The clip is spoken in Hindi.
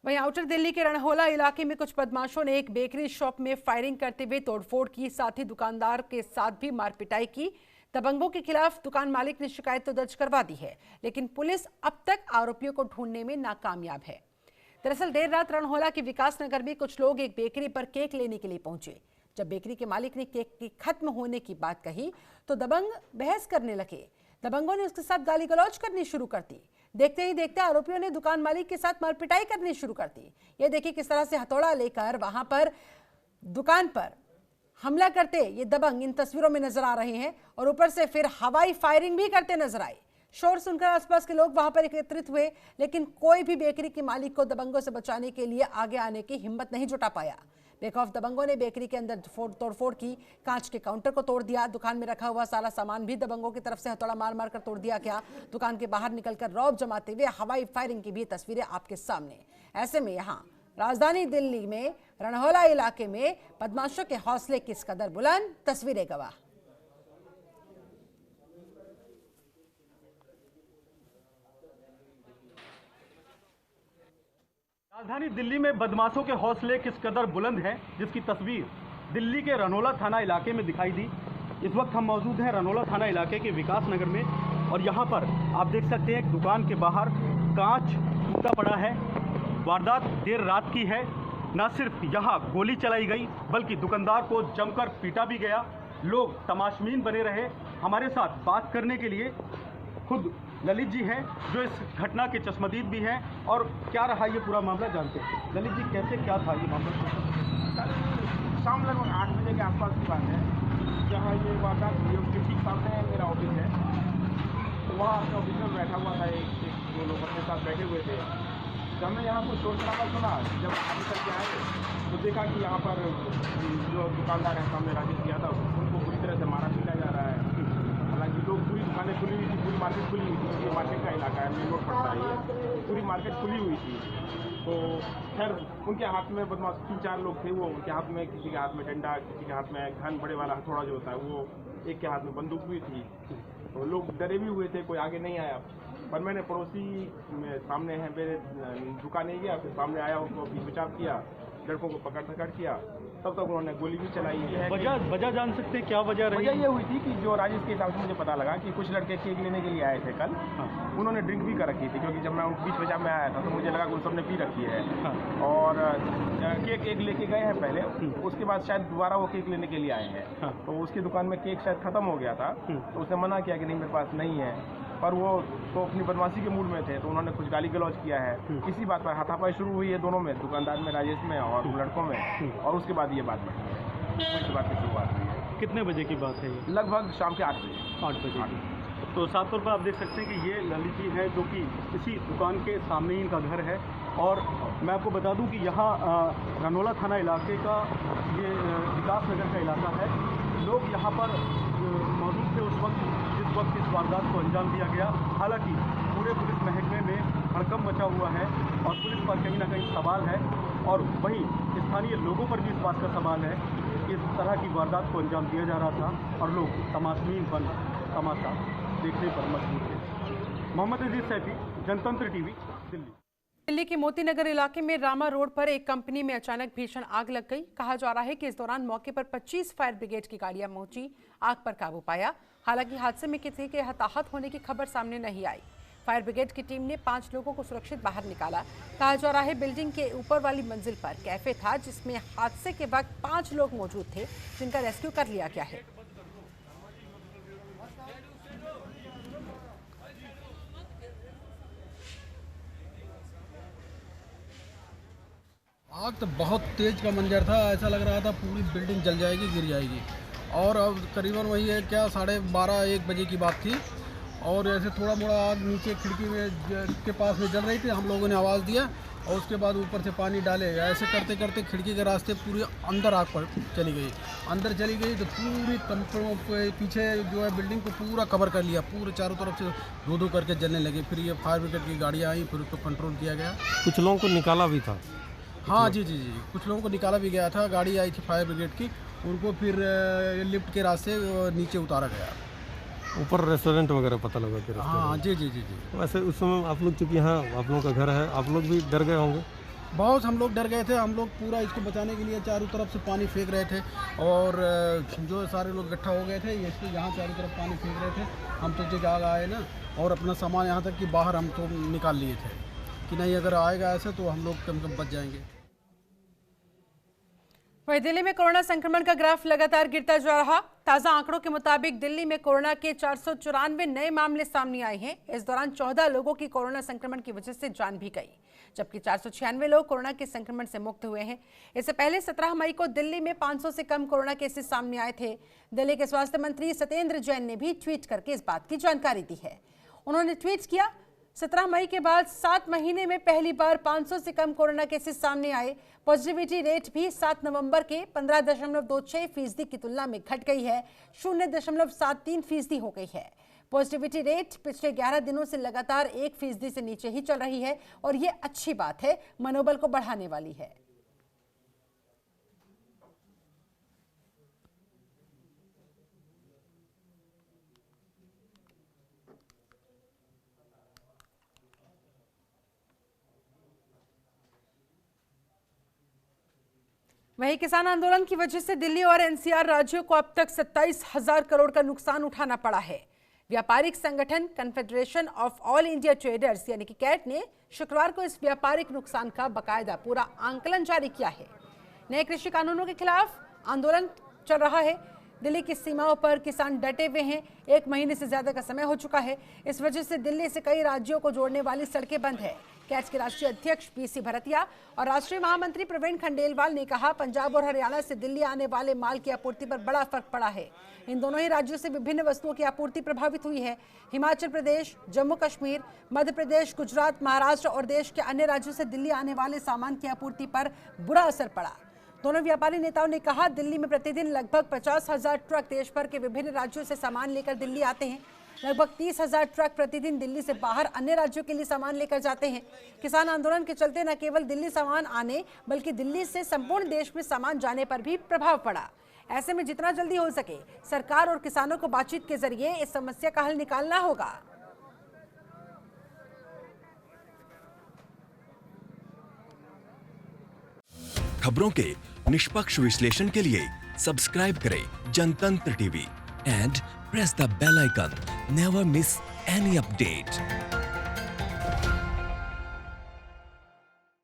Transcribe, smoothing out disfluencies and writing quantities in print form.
वहीं आउटर दिल्ली के रणहोला इलाके में कुछ बदमाशों ने एक बेकरी शॉप में फायरिंग करते हुए तोड़फोड़ की, साथ ही दुकानदार के साथ भी मारपिटाई की। दबंगों के खिलाफ दुकान मालिक ने शिकायत तो दर्ज करवा दी है, लेकिन पुलिस अब तक आरोपियों को ढूंढने में नाकामयाब है। दरअसल देर रात रणहोला के विकास नगर में कुछ लोग एक बेकरी पर केक लेने के लिए पहुंचे। जब बेकरी के मालिक ने केक की खत्म होने की बात कही तो दबंग बहस करने लगे। दबंगों ने उसके साथ गाली गलौज करनी शुरू कर दी। देखते ही देखते आरोपियों ने दुकान मालिक के साथ मारपिटाई करनी शुरू कर दी। ये देखिए किस तरह से हथौड़ा लेकर वहां पर दुकान पर हमला करते ये दबंग इन तस्वीरों में नजर आ रहे हैं, और ऊपर से फिर हवाई फायरिंग भी करते नजर आए। शोर सुनकर आसपास के लोग वहां पर एकत्रित हुए, लेकिन कोई भी बेकरी के मालिक को दबंगों से बचाने के लिए आगे आने की हिम्मत नहीं जुटा पाया। बेखौफ दबंगों ने बेकरी के अंदर तोड़फोड़ की, कांच के काउंटर को तोड़ दिया। दुकान में रखा हुआ सारा सामान भी दबंगों की तरफ से हथौड़ा मार मार कर तोड़ दिया गया। दुकान के बाहर निकलकर रौब जमाते हुए हवाई फायरिंग की भी तस्वीरें आपके सामने। ऐसे में यहाँ राजधानी दिल्ली में रणहोला इलाके में बदमाशों के हौसले किस कदर बुलंद, तस्वीरें गवाह। राजधानी दिल्ली में बदमाशों के हौसले किस कदर बुलंद हैं, जिसकी तस्वीर दिल्ली के रणहोला थाना इलाके में दिखाई दी। इस वक्त हम मौजूद हैं रणहोला थाना इलाके के विकास नगर में, और यहाँ पर आप देख सकते हैं दुकान के बाहर कांच टूटा पड़ा है। वारदात देर रात की है। न सिर्फ यहाँ गोली चलाई गई, बल्कि दुकानदार को जमकर पीटा भी गया। लोग तमाशबीन बने रहे। हमारे साथ बात करने के लिए खुद ललित जी हैं, जो इस घटना के चश्मदीद भी हैं, और क्या रहा ये पूरा मामला जानते हैं। ललित जी, कैसे क्या था ये मामला? कल शाम लगभग 8 बजे के आसपास की बात है, जहाँ ये वारदात हुई उसके ठीक सामने मेरा ऑफिस है। तो वहाँ अपने ऑफिस में बैठा हुआ था, एक दो लोग अपने साथ बैठे हुए थे। जब हमने यहाँ कुछ शोर शराबा सुना, जब आगे करके आए तो देखा कि यहाँ पर जो दुकानदार है सामने राजेश यादव, उनको पूरी तरह से मारा पीटा जा रहा है। हालांकि लोग, पूरी दुकानें खुली हुई थी, पूरी मार्केट खुली हुई थी। ये मार्केट का इलाका है, मेन रोड पड़ता है, ये पूरी मार्केट खुली हुई थी। तो खैर उनके हाथ में बदमाश 3-4 लोग थे, वो उनके हाथ में, किसी के हाथ में डंडा, किसी के हाथ में घन बड़े वाला हथौड़ा जो होता है वो, एक के हाथ में बंदूक भी थी। तो लोग डरे भी हुए थे, कोई आगे नहीं आया। पर मैंने पड़ोसी में सामने है मेरे दुकान नहीं गया, फिर सामने आया, उनको भी बचाव किया, लड़कों को पकड़ धकड़ किया। तब तक उन्होंने गोली भी चलाई है। वजह जान सकते हैं क्या वजह रही? वजह ये हुई थी कि जो राजेश के हिसाब से मुझे पता लगा कि कुछ लड़के केक लेने के लिए आए थे कल। हाँ। उन्होंने ड्रिंक भी कर रखी थी, क्योंकि जब मैं बीच बजा में आया था तो मुझे लगा कि उन सबने पी रखी है। हाँ। और केक एक लेके गए हैं पहले, उसके बाद शायद दोबारा वो केक लेने के लिए आए हैं। हाँ। तो उसकी दुकान में केक शायद खत्म हो गया था, तो उसने मना किया कि नहीं मेरे पास नहीं है। पर वो तो अपनी बदमाशी के मूड में थे, तो उन्होंने कुछ गाली गलौज किया है। इसी बात पर हाथापाई शुरू हुई है दोनों में, दुकानदार में, राजेश में और लड़कों में, और उसके बाद ये बात बढ़ी है। इस बात की शुरुआत हुई है। कितने बजे की बात है ये? लगभग शाम के 8 बजे। 8 बजे की। तो साफ तौर पर आप देख सकते हैं कि ये ललित जी है, जो कि इसी दुकान के सामने ही इनका घर है। और मैं आपको बता दूं कि यहाँ रणहोला थाना इलाके का ये विकास नगर का इलाका है। लोग यहाँ पर मौजूद थे उस वक्त जिस वक्त इस वारदात को अंजाम दिया गया। हालांकि पूरे पुलिस महकमे में हड़कंप मचा हुआ है, और पुलिस पर कहीं ना कहीं सवाल है, और वहीं स्थानीय लोगों पर भी इस बात का सवाल है कि इस तरह की वारदात को अंजाम दिया जा रहा था, और लोग तमाशबीन बन तमाशा देखने पर मजबूर थे। मोहम्मद अजीज सैफी, जनतंत्र टीवी, दिल्ली। दिल्ली के मोती नगर इलाके में रामा रोड पर एक कंपनी में अचानक भीषण आग लग गई। कहा जा रहा है कि इस दौरान मौके पर 25 फायर ब्रिगेड की गाड़ियां पहुंची, आग पर काबू पाया। हालांकि हादसे में किसी के हताहत होने की खबर सामने नहीं आई। फायर ब्रिगेड की टीम ने 5 लोगों को सुरक्षित बाहर निकाला। कहा जा रहा है बिल्डिंग के ऊपर वाली मंजिल पर कैफे था, जिसमें हादसे के वक्त 5 लोग मौजूद थे, जिनका रेस्क्यू कर लिया गया है। आग तो बहुत तेज का मंजर था, ऐसा लग रहा था पूरी बिल्डिंग जल जाएगी, गिर जाएगी। और अब करीबन वही है क्या 12:30-1 बजे की बात थी, और ऐसे थोड़ा मोड़ा आग नीचे खिड़की में के पास में जल रही थी। हम लोगों ने आवाज़ दिया, और उसके बाद ऊपर से पानी डाले। ऐसे करते करते खिड़की के रास्ते पूरी अंदर आग पर चली गई। अंदर चली गई तो पूरी कंपनियों के पीछे जो है बिल्डिंग को पूरा कवर कर लिया, पूरे चारों तरफ से दो करके जलने लगे। फिर ये फायर ब्रिगेड की गाड़ियाँ आई, फिर उसको कंट्रोल किया गया। कुछ लोगों को निकाला भी था। हाँ जी, कुछ लोगों को निकाला भी गया था। गाड़ी आई थी फायर ब्रिगेड की, उनको फिर लिफ्ट के रास्ते नीचे उतारा गया। ऊपर रेस्टोरेंट वगैरह पता लगा कि हाँ जी। वैसे उस समय आप लोग, चूँकि यहाँ आप लोगों का घर है, आप लोग भी डर गए होंगे? बहुत हम लोग डर गए थे। हम लोग पूरा इसको बचाने के लिए चारों तरफ से पानी फेंक रहे थे और जो सारे लोग इकट्ठा हो गए थे, इसको यहाँ चारों तरफ पानी फेंक रहे थे। हम तो जगह आए ना, और अपना सामान यहाँ तक कि बाहर हम तो निकाल लिए थे कि नहीं अगर आएगा ऐसे तो हम लोग कम बच जाएंगे। वहीं दिल्ली में कोरोना संक्रमण का ग्राफ लगातार गिरता जा रहा। ताजा आंकड़ों के मुताबिक दिल्ली में कोरोना के 494 नए मामले सामने आए हैं। इस दौरान 14 लोगों की कोरोना संक्रमण की वजह से जान भी गई, जबकि 496 लोग कोरोना के संक्रमण से मुक्त हुए हैं। इससे पहले 17 मई को दिल्ली में 500 से कम कोरोना केसेस सामने आए थे। दिल्ली के स्वास्थ्य मंत्री सत्येंद्र जैन ने भी ट्वीट करके इस बात की जानकारी दी है। उन्होंने ट्वीट किया, 17 मई के बाद 7 महीने में पहली बार 500 से कम कोरोना केसेस सामने आए। पॉजिटिविटी रेट भी 7 नवंबर के 15.26% की तुलना में घट गई है, 0.73% हो गई है। पॉजिटिविटी रेट पिछले 11 दिनों से लगातार 1% से नीचे ही चल रही है और ये अच्छी बात है, मनोबल को बढ़ाने वाली है। वहीं किसान आंदोलन की वजह से दिल्ली और एनसीआर राज्यों को अब तक 27,000 करोड़ का नुकसान उठाना पड़ा है। व्यापारिक संगठन confederation of all India traders यानी कि कैट ने शुक्रवार को इस व्यापारिक नुकसान का बकायदा पूरा आंकलन जारी किया है। नए कृषि कानूनों के खिलाफ आंदोलन चल रहा है। दिल्ली की सीमाओं पर किसान डटे हुए हैं। 1 महीने से ज्यादा का समय हो चुका है। इस वजह से दिल्ली से कई राज्यों को जोड़ने वाली सड़कें बंद है। कैच के राष्ट्रीय अध्यक्ष पीसी भरतिया और राष्ट्रीय महामंत्री प्रवीण खंडेलवाल ने कहा, पंजाब और हरियाणा से दिल्ली आने वाले माल की आपूर्ति पर बड़ा फर्क पड़ा है। इन दोनों ही राज्यों से विभिन्न वस्तुओं की आपूर्ति प्रभावित हुई है। हिमाचल प्रदेश, जम्मू कश्मीर, मध्य प्रदेश, गुजरात, महाराष्ट्र और देश के अन्य राज्यों से दिल्ली आने वाले सामान की आपूर्ति पर बुरा असर पड़ा। दोनों व्यापारी नेताओं ने कहा, दिल्ली में प्रतिदिन लगभग 50,000 ट्रक देश भर के विभिन्न राज्यों से सामान लेकर दिल्ली आते हैं। लगभग 30,000 ट्रक प्रतिदिन दिल्ली से बाहर अन्य राज्यों के लिए सामान लेकर जाते हैं। किसान आंदोलन के चलते न केवल दिल्ली सामान आने बल्कि दिल्ली से संपूर्ण देश में सामान जाने पर भी प्रभाव पड़ा। ऐसे में जितना जल्दी हो सके सरकार और किसानों को बातचीत के जरिए इस समस्या का हल निकालना होगा। खबरों के निष्पक्ष विश्लेषण के लिए सब्सक्राइब करें Jantantra TV and press the bell icon. Never miss any update.